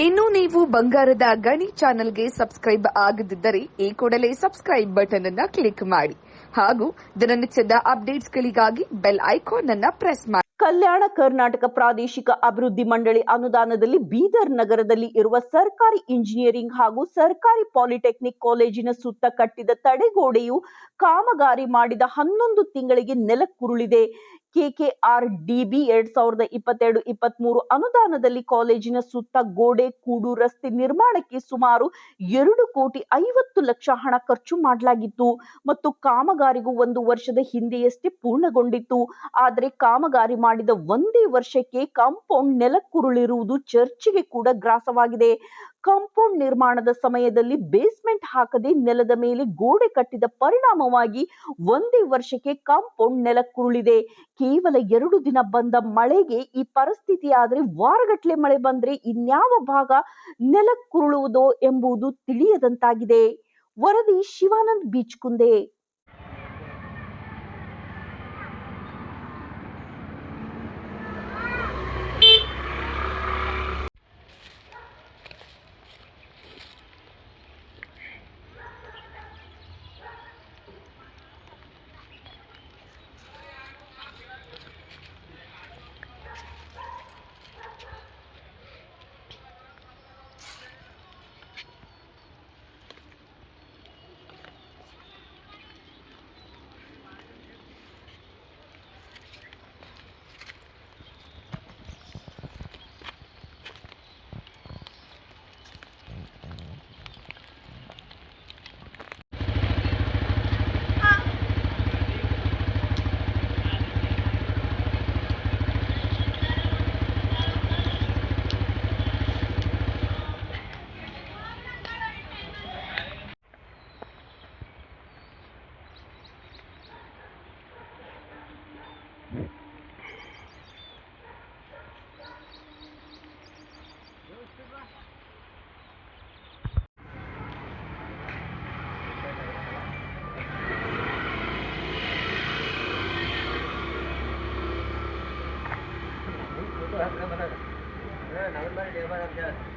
ಇನ್ನು ನೀವು ಬಂಗಾರದ ಗಣಿ ಚಾನೆಲ್ಗೆ ಸಬ್ಸ್ಕ್ರೈಬ್ ಆಗದಿದ್ದರೆ ಈ ಕೂಡಲೇ ಸಬ್ಸ್ಕ್ರೈಬ್ ಬಟನ್ ಅನ್ನು ಕ್ಲಿಕ್ ಮಾಡಿ ಹಾಗೂ ದಿನನಿತ್ಯದ ಅಪ್ಡೇಟ್ಸ್ಗಳಿಗಾಗಿ ಬೆಲ್ ಐಕಾನ್ ಅನ್ನು ಪ್ರೆಸ್ ಮಾಡಿ. ಕಲ್ಯಾಣ ಕರ್ನಾಟಕ ಪ್ರಾದೇಶಿಕ ಅಭಿವೃದ್ಧಿ ಮಂಡಳಿ ಅನುದಾನದಲ್ಲಿ ಬೀದರ್ ನಗರದಲ್ಲಿ ಇರುವ ಸರ್ಕಾರಿ ಇಂಜಿನಿಯರಿಂಗ್ ಹಾಗೂ ಸರ್ಕಾರಿ ಪಾಲಿಟೆಕ್ನಿಕ್ ಕಾಲೇಜಿನ ಸುತ್ತ ಕಟ್ಟಿದ ತಡೆಗೋಡೆಯು ಕಾಮಗಾರಿ ಮಾಡಿದ 11 ತಿಂಗಳಿಗೆ ನೆಲಕ್ಕುರುಳಿದೆ. KKRDB 2022-23 ಅನುದಾನದಲ್ಲಿ ಕಾಲೇಜಿನ ಸುತ್ತ ಗೋಡೆ, ಕೂಡು, ರಸ್ತೆ ನಿರ್ಮಾಣಕ್ಕೆ ಸುಮಾರು 2,50,00,000 ಹಣ ಖರ್ಚು ಮಾಡಲಾಗಿತ್ತು ಮತ್ತು ಕಾಮಗಾರಿಗೂ 1 ವರ್ಷದ ಹಿಂದೆಯಷ್ಟೇ ಪೂರ್ಣಗೊಂಡಿತ್ತು. ಆದರೆ ಕಾಮಗಾರಿ ಮಾಡಿದ ಒಂದೇ ವರ್ಷಕ್ಕೆ ಕಾಂಪೌಂಡ್ ನೆಲಕ್ಕುರುಳಿರುವುದು ಚರ್ಚೆಗೆ ಕೂಡ ಗ್ರಾಸವಾಗಿದೆ. ಕಾಂಪೌಂಡ್ ನಿರ್ಮಾಣದ ಸಮಯದಲ್ಲಿ ಬೇಸ್ಮೆಂಟ್ ಹಾಕದೆ ನೆಲದ ಮೇಲೆ ಗೋಡೆ ಕಟ್ಟಿದ ಪರಿಣಾಮವಾಗಿ ಒಂದೇ ವರ್ಷಕ್ಕೆ ಕಾಂಪೌಂಡ್ ನೆಲಕ್ಕುರುಳಿದೆ. ಕೇವಲ 2 ದಿನ ಬಂದ ಮಳೆಗೆ ಈ ಪರಿಸ್ಥಿತಿ ಆದರೆ ವಾರಗಟ್ಟಲೆ ಮಳೆ ಬಂದ್ರೆ ಇನ್ಯಾವ ಭಾಗ ನೆಲಕ್ಕುರುಳುವುದೋ ಎಂಬುದು ತಿಳಿಯದಂತಾಗಿದೆ. ವರದಿ ಶಿವಾನಂದ್ ಬೀಚ್ಕುಂದೆ. नवीन